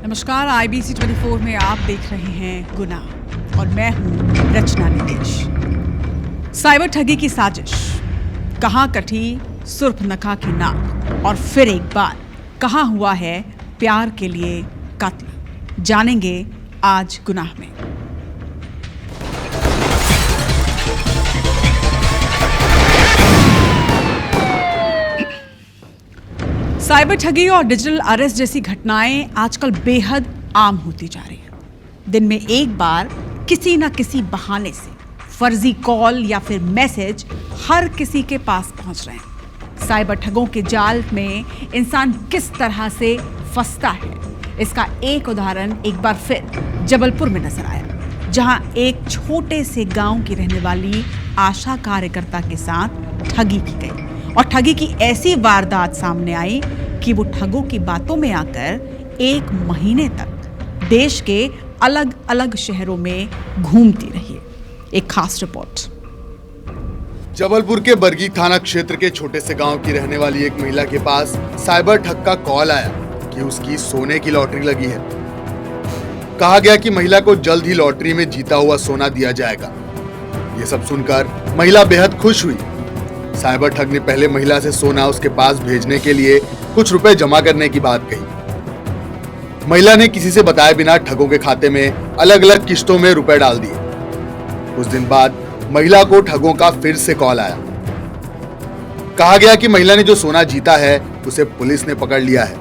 नमस्कार, IBC 24 में आप देख रहे हैं गुनाह और मैं हूं रचना नितेश। साइबर ठगी की साजिश, कहां कटी सुर्पनखा की नाक और फिर एक बार कहां हुआ है प्यार के लिए कत्ल, जानेंगे आज गुनाह में। साइबर ठगी और डिजिटल अरेस्ट जैसी घटनाएं आजकल बेहद आम होती जा रही हैं। दिन में एक बार किसी न किसी बहाने से फर्जी कॉल या फिर मैसेज हर किसी के पास पहुंच रहे हैं। साइबर ठगों के जाल में इंसान किस तरह से फंसता है, इसका एक उदाहरण एक बार फिर जबलपुर में नजर आया, जहां एक छोटे से गांव की रहने वाली आशा कार्यकर्ता के साथ ठगी की गई और ठगी की ऐसी वारदात सामने आई कि वो ठगों की बातों में आकर एक महीने तक देश के अलग अलग शहरों में घूमती रही। एक खास रिपोर्ट। जबलपुर के बरगी थाना क्षेत्र के छोटे से गांव की रहने वाली एक महिला के पास साइबर ठग का कॉल आया कि उसकी सोने की लॉटरी लगी है। कहा गया कि महिला को जल्द ही लॉटरी में जीता हुआ सोना दिया जाएगा। ये सब सुनकर महिला बेहद खुश हुई। साइबर ठग ने पहले महिला से सोना उसके पास भेजने के लिए कुछ रुपए जमा करने की बात कही। महिला ने किसी से बताए बिना ठगों के खाते में अलग अलग किश्तों में रुपए डाल दिए। कुछ दिन बाद महिला को ठगों का फिर से कॉल आया। कहा गया कि महिला ने जो सोना जीता है उसे पुलिस ने पकड़ लिया है।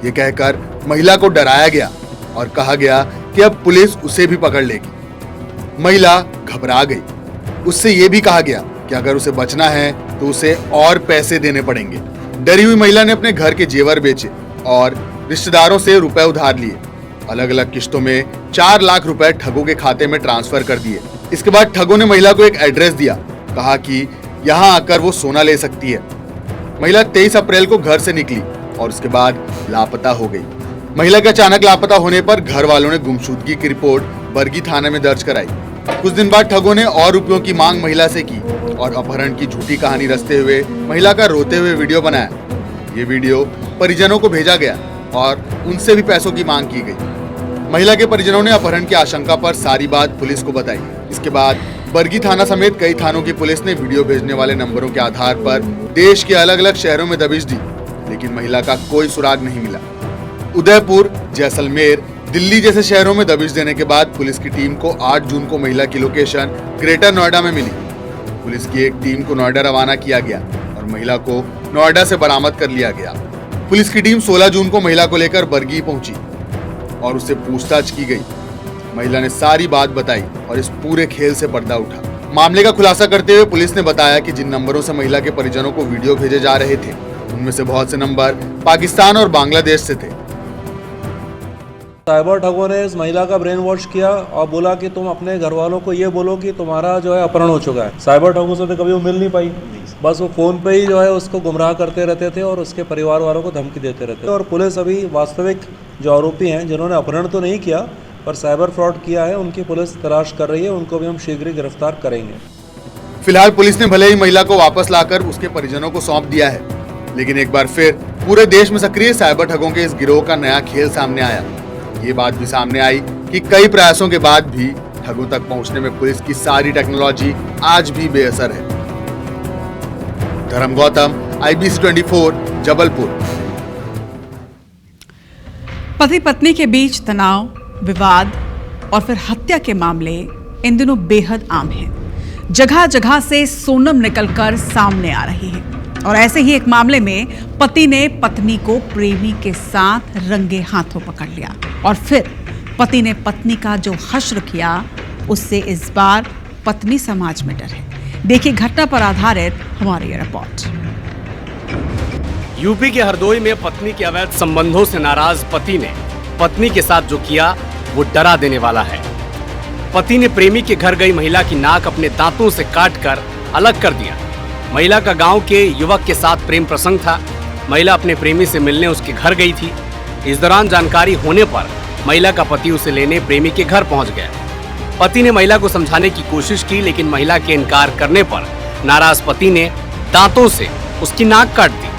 ये कहकर महिला को डराया गया और कहा गया कि अब पुलिस उसे भी पकड़ लेगी। महिला घबरा गई। उससे ये भी कहा गया कि अगर उसे बचना है तो उसे और पैसे देने पड़ेंगे। डरी हुई महिला ने अपने घर के जेवर बेचे और रिश्तेदारों से रुपए उधार लिए। अलग अलग किश्तों में 4 लाख रुपए ठगों के खाते में ट्रांसफर कर दिए। इसके बाद ठगों ने महिला को एक एड्रेस दिया, कहा कि यहाँ आकर वो सोना ले सकती है। महिला 23 अप्रैल को घर से निकली और उसके बाद लापता हो गई। महिला के अचानक लापता होने पर घर वालों ने गुमशुदगी की रिपोर्ट बरगी थाने में दर्ज कराई। कुछ दिन बाद ठगों ने और रुपयों की मांग महिला से की और अपहरण की झूठी कहानी रचते हुए महिला का रोते हुए वीडियो बनाया। ये वीडियो परिजनों को भेजा गया और उनसे भी पैसों की मांग की गई। महिला के परिजनों ने अपहरण की आशंका पर सारी बात पुलिस को बताई। इसके बाद बरगी थाना समेत कई थानों की पुलिस ने वीडियो भेजने वाले नंबरों के आधार पर देश के अलग अलग शहरों में दबिश दी, लेकिन महिला का कोई सुराग नहीं मिला। उदयपुर, जैसलमेर, दिल्ली जैसे शहरों में दबिश देने के बाद पुलिस की टीम को 8 जून को महिला की लोकेशन ग्रेटर नोएडा में मिली। पुलिस की एक टीम को नोएडा रवाना किया गया और महिला को नोएडा से बरामद कर लिया गया। पुलिस की टीम 16 जून को महिला को लेकर बरगी पहुंची और उससे पूछताछ की गई। महिला ने सारी बात बताई और इस पूरे खेल से पर्दा उठा। मामले का खुलासा करते हुए पुलिस ने बताया कि जिन नंबरों से महिला के परिजनों को वीडियो भेजे जा रहे थे, उनमें से बहुत से नंबर पाकिस्तान और बांग्लादेश से थे। साइबर ठगों ने इस महिला का ब्रेन वॉश किया और बोला कि तुम अपने घर वालों को ये बोलो कि तुम्हारा जो है अपहरण हो चुका है। साइबर ठगों से तो कभी वो मिल नहीं पाई, बस वो फ़ोन पे ही जो है उसको गुमराह करते रहते थे और उसके परिवार वालों को धमकी देते रहते थे। और पुलिस अभी वास्तविक जो आरोपी हैं, जिन्होंने अपहरण तो नहीं किया पर साइबर फ्रॉड किया है, उनकी पुलिस तलाश कर रही है। उनको भी हम शीघ्र ही गिरफ्तार करेंगे। फिलहाल पुलिस ने भले ही महिला को वापस लाकर उसके परिजनों को सौंप दिया है, लेकिन एक बार फिर पूरे देश में सक्रिय साइबर ठगों के इस गिरोह का नया खेल सामने आया। ये बात भी सामने आई कि कई प्रयासों के बाद भी ठगों तक पहुंचने में पुलिस की सारी टेक्नोलॉजी आज भी बेअसर है। धर्म गौतम, IBC 24, जबलपुर। पति पत्नी के बीच तनाव, विवाद और फिर हत्या के मामले इन दिनों बेहद आम हैं। जगह जगह से सोनम निकलकर सामने आ रही है और ऐसे ही एक मामले में पति ने पत्नी को प्रेमी के साथ रंगे हाथों पकड़ लिया और फिर पति ने पत्नी का जो हश्र किया, उससे इस बार पत्नी समाज में डर है। देखिए घटना पर आधारित हमारी ये रिपोर्ट। यूपी के हरदोई में पत्नी के अवैध संबंधों से नाराज पति ने पत्नी के साथ जो किया वो डरा देने वाला है। पति ने प्रेमी के घर गई महिला की नाक अपने दांतों से काटकर अलग कर दिया। महिला का गांव के युवक के साथ प्रेम प्रसंग था। महिला अपने प्रेमी से मिलने उसके घर गई थी। इस दौरान जानकारी होने पर महिला का पति उसे लेने प्रेमी के घर पहुंच गया। पति ने महिला को समझाने की कोशिश की, लेकिन महिला के इनकार करने पर नाराज पति ने दांतों से उसकी नाक काट दी।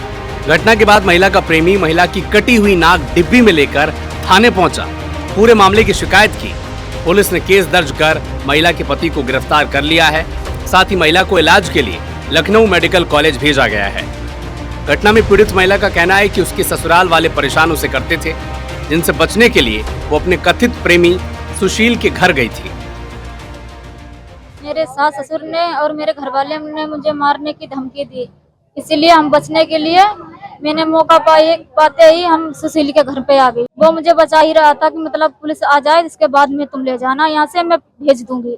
घटना के बाद महिला का प्रेमी महिला की कटी हुई नाक डिब्बी में लेकर थाने पहुंचा, पूरे मामले की शिकायत की। पुलिस ने केस दर्ज कर महिला के पति को गिरफ्तार कर लिया है। साथ ही महिला को इलाज के लिए लखनऊ मेडिकल कॉलेज भेजा गया है। घटना में पीड़ित महिला का कहना है कि उसके ससुराल वाले परेशान उसे करते थे, जिनसे बचने के लिए वो अपने कथित प्रेमी सुशील के घर गई थी। मेरे सास ससुर ने और मेरे घर वाले ने मुझे मारने की धमकी दी, इसीलिए हम बचने के लिए मैंने मौका पाते ही हम सुशील के घर पे आ गई। वो मुझे बचा ही रहा था कि मतलब पुलिस आ जाए, इसके बाद में तुम ले जाना, यहाँ से मैं भेज दूंगी।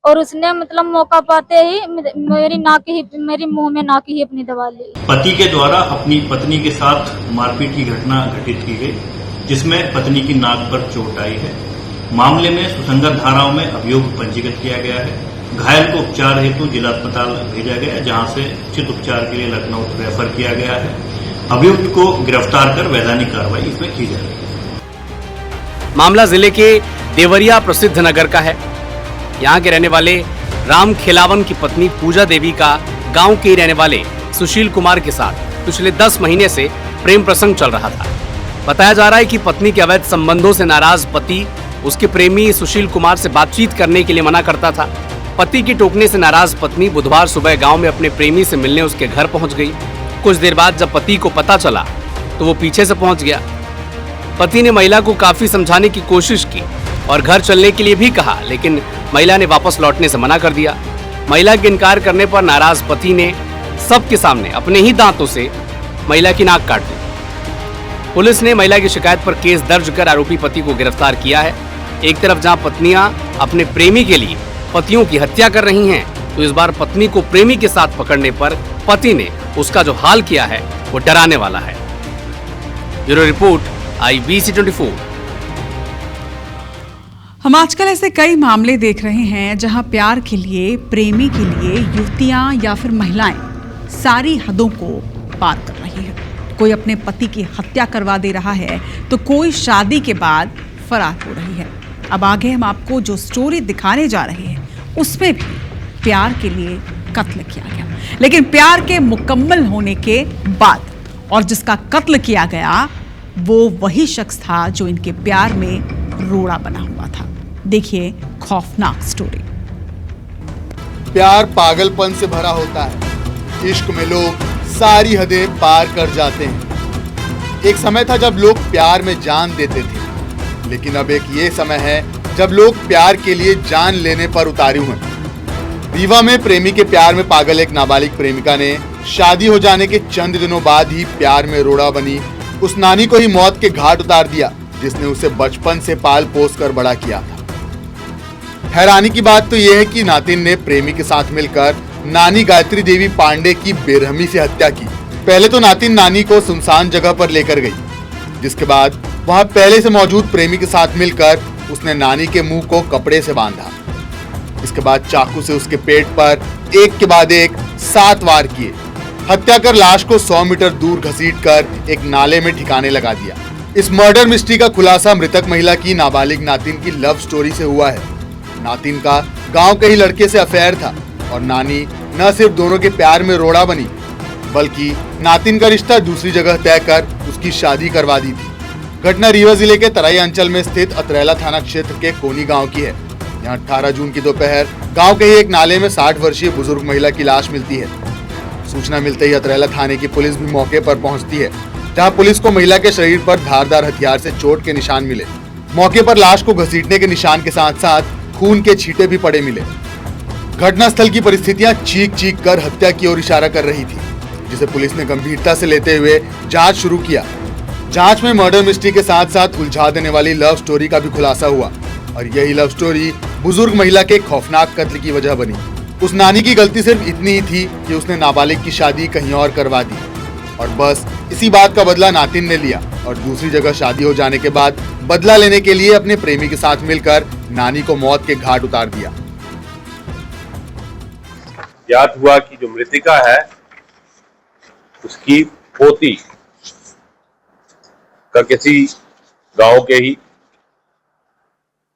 और उसने मतलब मौका पाते ही मेरी मुंह में नाक ही अपनी दबा ली। पति के द्वारा अपनी पत्नी के साथ मारपीट की घटना घटित की गई, जिसमें पत्नी की नाक पर चोट आई है। मामले में सुसंगत धाराओं में अभियोग पंजीकृत किया गया है। घायल को उपचार हेतु जिला अस्पताल भेजा गया, जहां से उचित उपचार के लिए लखनऊ रेफर किया गया है। अभियुक्त को गिरफ्तार कर वैधानिक कार्रवाई इसमें की जाएगी। मामला जिले के देवरिया प्रसिद्ध नगर का है। यहाँ के रहने वाले राम खिलावन की पत्नी पूजा देवी का गांव के रहने वाले सुशील कुमार के साथ पिछले 10 महीने से प्रेम प्रसंग चल रहा था। बताया जा रहा है कि पत्नी के अवैध संबंधों से नाराज पति उसके प्रेमी सुशील कुमार से बातचीत करने के लिए मना करता था। पति के टोकने से नाराज पत्नी बुधवार सुबह गांव में अपने प्रेमी से मिलने उसके घर पहुंच गई। कुछ देर बाद जब पति को पता चला तो वो पीछे से पहुंच गया। पति ने महिला को काफी समझाने की कोशिश की और घर चलने के लिए भी कहा, लेकिन महिला ने वापस लौटने से मना कर दिया। महिला के इनकार करने पर नाराज पति ने सबके सामने अपने ही दांतों से महिला की नाक काट दी। पुलिस ने महिला की शिकायत पर केस दर्ज कर आरोपी पति को गिरफ्तार किया है। एक तरफ जहां पत्नियां अपने प्रेमी के लिए पतियों की हत्या कर रही हैं, तो इस बार पत्नी को प्रेमी के साथ पकड़ने पर पति ने उसका जो हाल किया है वो डराने वाला है। Bureau report, IBC 24। हम आजकल ऐसे कई मामले देख रहे हैं जहां प्यार के लिए, प्रेमी के लिए युवतियां या फिर महिलाएं सारी हदों को पार कर रही है। कोई अपने पति की हत्या करवा दे रहा है तो कोई शादी के बाद फरार हो रही है। अब आगे हम आपको जो स्टोरी दिखाने जा रहे हैं उसमें भी प्यार के लिए कत्ल किया गया, लेकिन प्यार के मुकम्मल होने के बाद, और जिसका कत्ल किया गया वो वही शख्स था जो इनके प्यार में रोड़ा बना हुआ था। देखिए खौफनाक स्टोरी। प्यार पागलपन से भरा होता है। इश्क में लोग सारी हदें पार कर जाते हैं। एक समय था जब लोग प्यार में जान देते थे, लेकिन अब एक ये समय है जब लोग प्यार के लिए जान लेने पर उतारू हैं। रीवा में प्रेमी के प्यार में पागल एक नाबालिग प्रेमिका ने शादी हो जाने के चंद दिनों बाद ही प्यार में रोड़ा बनी उस नानी को ही मौत के घाट उतार दिया, जिसने उसे बचपन से पाल पोस कर बड़ा किया था। हैरानी की बात तो यह है कि नातिन ने प्रेमी के साथ मिलकर नानी गायत्री देवी पांडे की बेरहमी से हत्या की। पहले तो नातिन नानी को सुनसान जगह पर लेकर गई, जिसके बाद वहां पहले से मौजूद प्रेमी के साथ मिलकर उसने नानी के मुंह को कपड़े से बांधा। इसके बाद चाकू से उसके पेट पर एक के बाद एक 7 वार किए। हत्या कर लाश को 100 मीटर दूर घसीटकर एक नाले में ठिकाने लगा दिया। इस मर्डर मिस्ट्री का खुलासा मृतक महिला की नाबालिग नातिन की लव स्टोरी से हुआ है। नातिन का गांव के ही लड़के से अफेयर था और नानी न सिर्फ दोनों के प्यार में रोड़ा बनी, बल्कि नातिन का रिश्ता दूसरी जगह तय कर उसकी शादी करवा दी थी। घटना रीवा जिले के तराई अंचल में स्थित अतरेला थाना क्षेत्र के कोनी गांव की है। यहां 18 जून की दोपहर गांव के ही एक नाले में 60 वर्षीय बुजुर्ग महिला की लाश मिलती है। सूचना मिलते ही अतरेला थाने की पुलिस भी मौके पर पहुंचती है, जहां पुलिस को महिला के शरीर पर धारदार हथियार से चोट के निशान मिले। मौके पर लाश को घसीटने के निशान के साथ साथ खून के छींटे भी पड़े मिले। घटनास्थल की परिस्थितियां चीख चीख कर हत्या की ओर इशारा कर रही थी, जिसे पुलिस ने गंभीरता से लेते हुए जांच शुरू किया। जांच में मर्डर मिस्ट्री के साथ साथ उलझा देने वाली लव स्टोरी का भी खुलासा हुआ और यही लव स्टोरी बुजुर्ग महिला के खौफनाक कत्ल की वजह बनी। उस नानी की गलती सिर्फ इतनी ही थी कि उसने नाबालिग की शादी कहीं और करवा दी और बस इसी बात का बदला नातिन ने लिया और दूसरी जगह शादी हो जाने के बाद बदला लेने के लिए अपने प्रेमी के साथ मिलकर नानी को मौत के घाट उतार दिया। ज्ञात हुआ कि जो मृतिका है उसकी पोती का किसी गांव के ही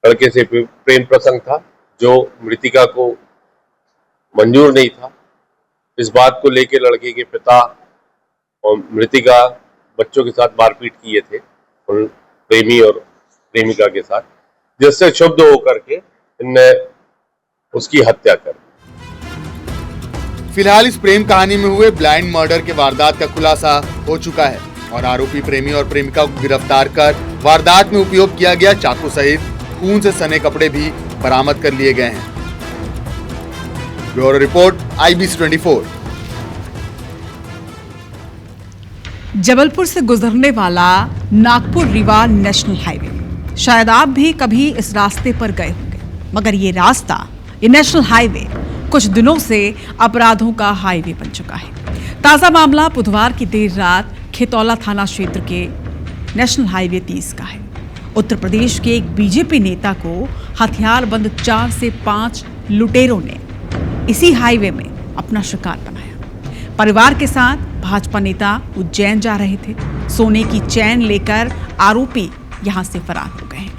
लड़के से प्रेम प्रसंग था, जो मृतिका को मंजूर नहीं था। इस बात को लेकर लड़के के पिता और मृतिका बच्चों के साथ मारपीट किए थे। उन प्रेमी और प्रेमिका के साथ, जिससे क्षुब्ध होकर के इनने उसकी हत्या कर दी। फिलहाल इस प्रेम कहानी में हुए ब्लाइंड मर्डर के वारदात का खुलासा हो चुका है और आरोपी प्रेमी और प्रेमिका को गिरफ्तार कर वारदात में उपयोग किया गया चाकू सहित खून से सने कपड़े भी बरामद कर लिए गए हैं। Bureau report IBC 24। जबलपुर से गुजरने वाला नागपुर रीवा नेशनल हाईवे, शायद आप भी कभी इस रास्ते पर गए होंगे, मगर ये रास्ता, ये नेशनल हाईवे कुछ दिनों से अपराधों का हाईवे बन चुका है। ताजा मामला बुधवार की देर रात खेतौला थाना क्षेत्र के नेशनल हाईवे 30 का है। उत्तर प्रदेश के एक बीजेपी नेता को हथियारबंद 4 से 5 लुटेरों ने इसी हाईवे में अपना शिकार बनाया। परिवार के साथ भाजपा नेता उज्जैन जा रहे थे। सोने की चैन लेकर आरोपी यहां से फरार हो गए हैं।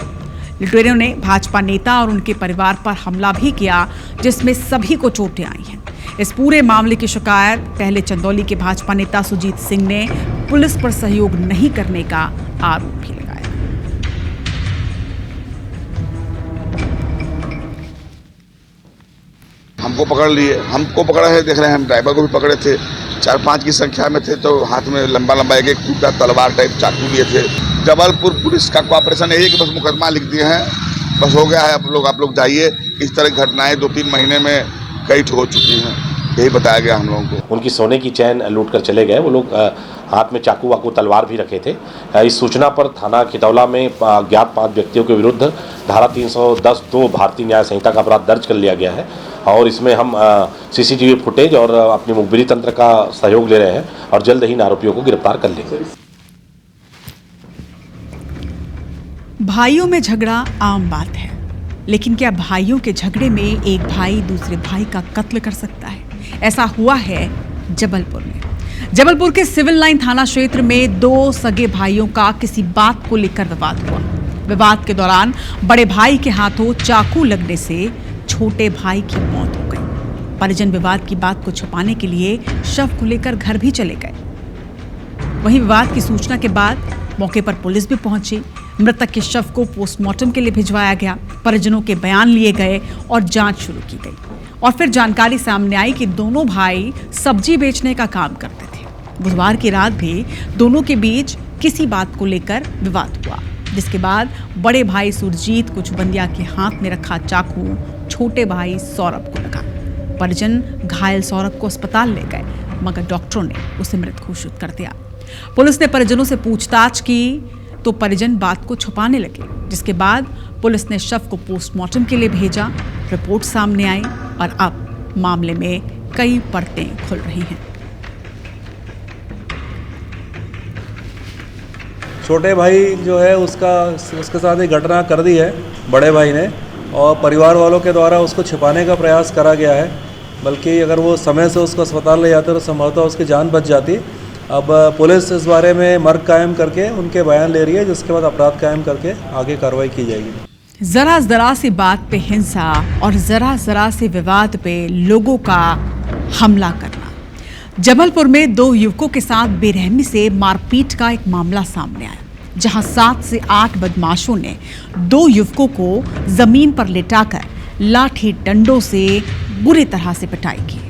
लुटेरों ने भाजपा नेता और उनके परिवार पर हमला भी किया, जिसमें सभी को चोटें आई हैं। इस पूरे मामले की शिकायत पहले चंदौली के भाजपा नेता सुजीत सिंह ने पुलिस पर सहयोग नहीं करने का आरोप भी लगाया। हमको पकड़ लिए, हमको पकड़ा है, देख रहे हैं हम ड्राइवर को भी पकड़े थे। 4-5 की संख्या में थे, तो हाथ में लंबा लंबा एक टूटा तलवार टाइप चाकू लिए थे। जबलपुर पुलिस का कॉपरेशन यही कि बस मुकदमा लिख दिए हैं, बस हो गया है। आप लोग जाइए। इस तरह की घटनाएं 2-3 महीने में कई हो चुकी हैं, यही बताया गया हम लोगों को। उनकी सोने की चैन लूट कर चले गए। वो लोग हाथ में चाकू वाकू तलवार भी रखे थे। इस सूचना पर थाना खितौला में अज्ञात 5 व्यक्तियों के विरुद्ध धारा 310(2) भारतीय न्याय संहिता का अपराध दर्ज कर लिया गया है और इसमें हम CCTV फुटेज और अपने मुखबिरी तंत्र का सहयोग ले रहे हैं और जल्द ही इन आरोपियों को गिरफ्तार कर लेंगे। भाइयों में झगड़ा आम बात है, लेकिन क्या भाइयों के झगड़े में एक भाई दूसरे भाई का कत्ल कर सकता है? ऐसा हुआ है जबलपुर में। जबलपुर के सिविल लाइन थाना क्षेत्र में 2 सगे भाइयों का किसी बात को लेकर विवाद हुआ। विवाद के दौरान बड़े भाई के हाथों चाकू लगने से छोटे भाई की मौत हो गई। परिजन विवाद की बात को छुपाने के लिए शव को लेकर घर भी चले गए। वहीं विवाद की सूचना के बाद मौके पर पुलिस भी पहुंची। मृतक के शव को पोस्टमार्टम के लिए भिजवाया गया। परिजनों के बयान लिए गए और जांच शुरू की गई और फिर जानकारी सामने आई कि दोनों भाई सब्जी बेचने का काम करते थे। बुधवार की रात भी दोनों के बीच किसी बात को लेकर विवाद हुआ, जिसके बाद बड़े भाई सुरजीत कुचबंदिया के हाथ में रखा चाकू छोटे भाई सौरभ को लगा। परिजन घायल सौरभ को अस्पताल ले गए, मगर डॉक्टरों ने उसे मृत घोषित कर दिया। पुलिस ने परिजनों से पूछताछ की तो परिजन बात को छुपाने लगे, जिसके बाद पुलिस ने शव को पोस्टमार्टम के लिए भेजा। रिपोर्ट सामने आई और अब मामले में कई परतें खुल रही हैं। छोटे भाई जो है उसके साथ एक घटना कर दी है बड़े भाई ने, और परिवार वालों के द्वारा उसको छिपाने का प्रयास करा गया है। बल्कि अगर वो समय से उसको अस्पताल ले जाते तो संभवतः उसकी जान बच जाती। अब पुलिस इस बारे में मर्ग कायम करके उनके बयान ले रही है, जिसके बाद अपराध कायम करके आगे कार्रवाई की जाएगी। जरा सी बात पे हिंसा और जरा से विवाद पे लोगों का हमला करना। जबलपुर में 2 युवकों के साथ बेरहमी से मारपीट का एक मामला सामने आया, जहां 7 से 8 बदमाशों ने 2 युवकों को जमीन पर लेटाकर लाठी डंडों से बुरी तरह से पिटाई की।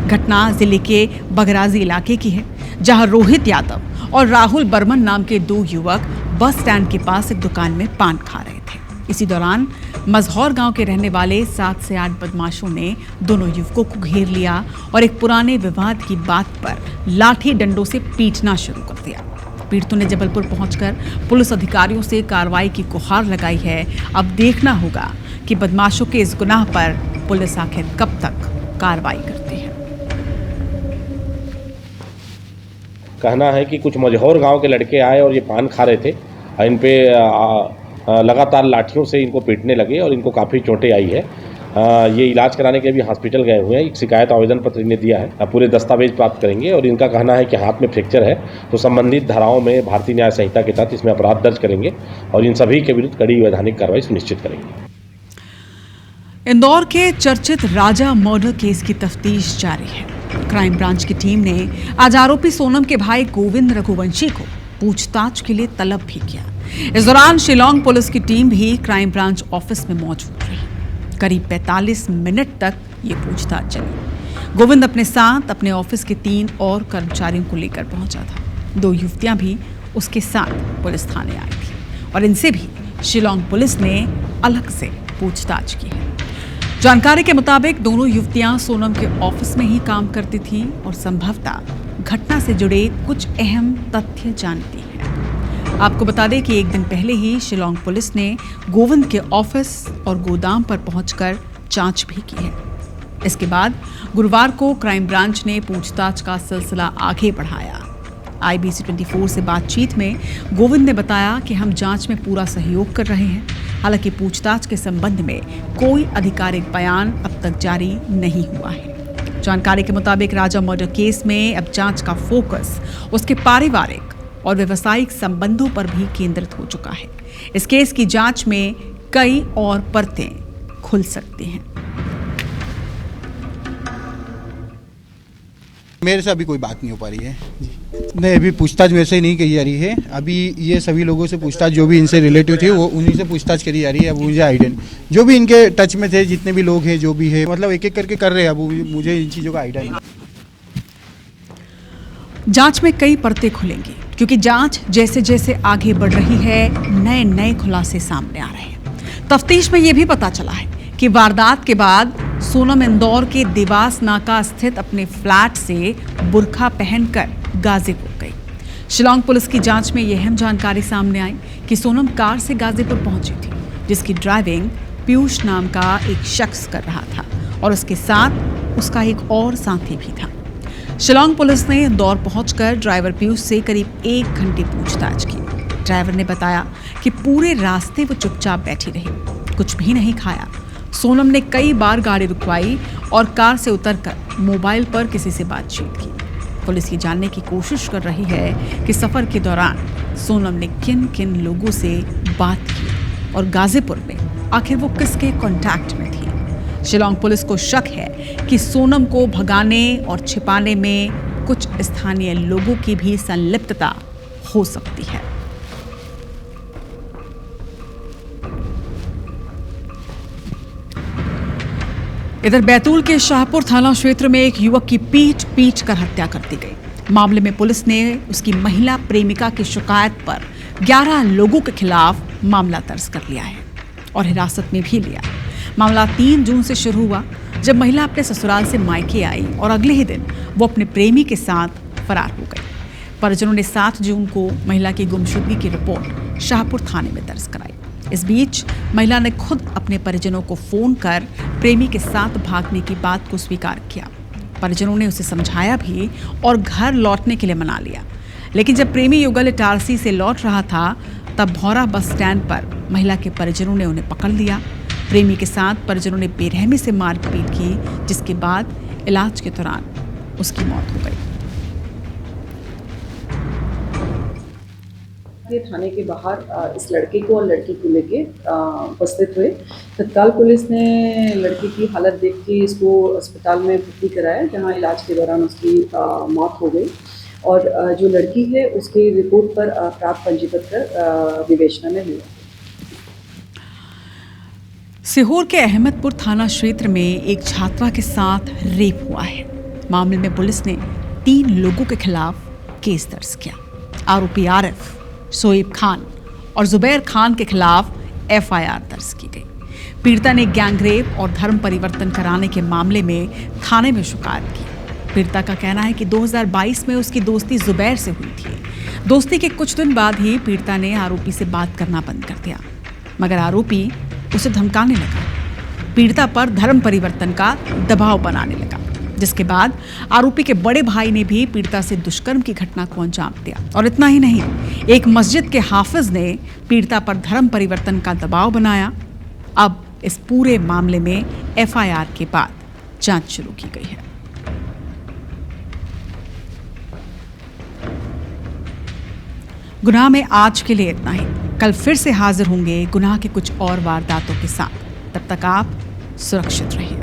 घटना जिले के बगराजी इलाके की है, जहां रोहित यादव और राहुल बर्मन नाम के 2 युवक बस स्टैंड के पास एक दुकान में पान खा रहे थे। इसी दौरान मझौर गांव के रहने वाले 7 से 8 बदमाशों ने दोनों युवकों को घेर लिया और एक पुराने विवाद की बात पर लाठी डंडों से पीटना शुरू कर दिया। पीड़ितों ने जबलपुर पहुंचकर पुलिस अधिकारियों से कार्रवाई की गुहार लगाई है। अब देखना होगा कि बदमाशों के इस गुनाह पर पुलिस आखिर कब तक कार्रवाई करती है। कहना है कि कुछ मझौर गांव के लड़के आए और ये पान खा रहे थे। इन पे लगातार लाठियों से इनको पीटने लगे और इनको काफ़ी चोटें आई है। ये इलाज कराने के लिए भी हॉस्पिटल गए हुए हैं। एक शिकायत आवेदन पत्र इन्हें दिया है। पूरे दस्तावेज प्राप्त करेंगे और इनका कहना है कि हाथ में फ्रैक्चर है, तो संबंधित धाराओं में भारतीय न्याय संहिता के तहत इसमें अपराध दर्ज करेंगे और इन सभी के विरुद्ध कड़ी वैधानिक कार्रवाई सुनिश्चित करेंगे। इंदौर के चर्चित राजा मर्डर केस की तफ्तीश जारी है। क्राइम ब्रांच की टीम ने आज आरोपी सोनम के भाई गोविंद रघुवंशी को पूछताछ के लिए तलब भी किया। इस दौरान शिलोंग पुलिस की टीम भी क्राइम ब्रांच ऑफिस में मौजूद रही। करीब 45 मिनट तक ये पूछताछ चली। गोविंद अपने साथ अपने ऑफिस के 3 और कर्मचारियों को लेकर पहुंचा था। 2 युवतियां भी उसके साथ पुलिस थाने आई थी और इनसे भी शिलोंग पुलिस ने अलग से पूछताछ की है। जानकारी के मुताबिक दोनों युवतियां सोनम के ऑफिस में ही काम करती थीं और संभवतः घटना से जुड़े कुछ अहम तथ्य जानती हैं। आपको बता दें कि एक दिन पहले ही शिलोंग पुलिस ने गोविंद के ऑफिस और गोदाम पर पहुंचकर जांच भी की है। इसके बाद गुरुवार को क्राइम ब्रांच ने पूछताछ का सिलसिला आगे बढ़ाया। IBC 24 से बातचीत में गोविंद ने बताया कि हम जांच में पूरा सहयोग कर रहे हैं। हालांकि पूछताछ के संबंध में कोई आधिकारिक बयान अब तक जारी नहीं हुआ है। जानकारी के मुताबिक राजा मर्डर केस में अब जांच का फोकस उसके पारिवारिक और व्यवसायिक संबंधों पर भी केंद्रित हो चुका है। इस केस की जांच में कई और परतें खुल सकती हैं। मेरे से अभी कोई बात नहीं हो पा रही है। नहीं, अभी पूछताछ वैसे ही नहीं की जा रही है। अभी ये सभी लोगों से पूछताछ, जो भी इनसे रिलेटिव थे वो उन्हीं से पूछताछ करी जा रही है। अब मुझे आइडिया नहीं, जो भी इनके टच में थे, जितने भी लोग हैं, जो भी है, मतलब एक एक करके कर रहे हैं। अब मुझे इन चीज़ों का आइडिया नहीं। जांच में कई परतें खुलेंगी क्योंकि जांच जैसे जैसे आगे बढ़ रही है, नए नए खुलासे सामने आ रहे हैं। तफ्तीश में यह भी पता चला है कि वारदात के बाद सोनम इंदौर के देवास नाका स्थित अपने फ्लैट से बुर्का पहनकर गाजीपुर गई। शिलोंग पुलिस की जांच में यह अहम जानकारी सामने आई कि सोनम कार से गाजीपुर पहुंची थी, जिसकी ड्राइविंग पीयूष नाम का एक शख्स कर रहा था और उसके साथ उसका एक और साथी भी था। शिलोंग पुलिस ने इंदौर पहुंचकर ड्राइवर पीयूष से करीब 1 घंटे पूछताछ की। ड्राइवर ने बताया कि पूरे रास्ते वो चुपचाप बैठी रही, कुछ भी नहीं खाया। सोनम ने कई बार गाड़ी रुकवाई और कार से उतरकर मोबाइल पर किसी से बातचीत की। पुलिस ये जानने की कोशिश कर रही है कि सफर के दौरान सोनम ने किन किन लोगों से बात की और गाजीपुर में आखिर वो किसके कांटेक्ट में थी। शिलोंग पुलिस को शक है कि सोनम को भगाने और छिपाने में कुछ स्थानीय लोगों की भी संलिप्तता हो सकती है। इधर बैतूल के शाहपुर थाना क्षेत्र में एक युवक की पीट कर हत्या कर दी गई। मामले में पुलिस ने उसकी महिला प्रेमिका की शिकायत पर 11 लोगों के खिलाफ मामला दर्ज कर लिया है और हिरासत में भी लिया। मामला 3 जून से शुरू हुआ, जब महिला अपने ससुराल से मायके आई और अगले ही दिन वो अपने प्रेमी के साथ फरार हो गई। परिजनों ने 7 जून को महिला की गुमशुदगी की रिपोर्ट शाहपुर थाने में दर्ज कराई। इस बीच महिला ने खुद अपने परिजनों को फोन कर प्रेमी के साथ भागने की बात को स्वीकार किया। परिजनों ने उसे समझाया भी और घर लौटने के लिए मना लिया, लेकिन जब प्रेमी युगल इटारसी से लौट रहा था तब भौरा बस स्टैंड पर महिला के परिजनों ने उन्हें पकड़ लिया। प्रेमी के साथ परिजनों ने बेरहमी से मारपीट की, जिसके बाद इलाज के दौरान उसकी मौत हो गई। थाने के बाहर इस लड़के को और लड़की को लेके उपस्थित हुए। तत्काल पुलिस ने लड़की की हालत देख के इसको अस्पताल में भर्ती कराया, जहां इलाज के दौरान उसकी मौत हो गई और जो लड़की है उसकी रिपोर्ट पर प्राप्त पंजीपत्र विवेचना में हुआ। सीहोर के अहमदपुर थाना क्षेत्र में एक छात्रा के साथ रेप हुआ है। मामले में पुलिस ने 3 लोगों के खिलाफ केस दर्ज किया। आरोपी आरिफ, शोएब खान और जुबैर खान के खिलाफ FIR दर्ज की गई। पीड़िता ने गैंगरेप और धर्म परिवर्तन कराने के मामले में थाने में शिकायत की। पीड़िता का कहना है कि 2022 में उसकी दोस्ती जुबैर से हुई थी। दोस्ती के कुछ दिन बाद ही पीड़िता ने आरोपी से बात करना बंद कर दिया, मगर आरोपी उसे धमकाने लगा, पीड़िता पर धर्म परिवर्तन का दबाव बनाने लगा, जिसके बाद आरोपी के बड़े भाई ने भी पीड़िता से दुष्कर्म की घटना को अंजाम दिया। और इतना ही नहीं, एक मस्जिद के हाफिज ने पीड़िता पर धर्म परिवर्तन का दबाव बनाया। अब इस पूरे मामले में FIR के बाद जांच शुरू की गई है। गुनाह में आज के लिए इतना ही। कल फिर से हाजिर होंगे गुनाह के कुछ और वारदातों के साथ। तब तक आप सुरक्षित रहिए।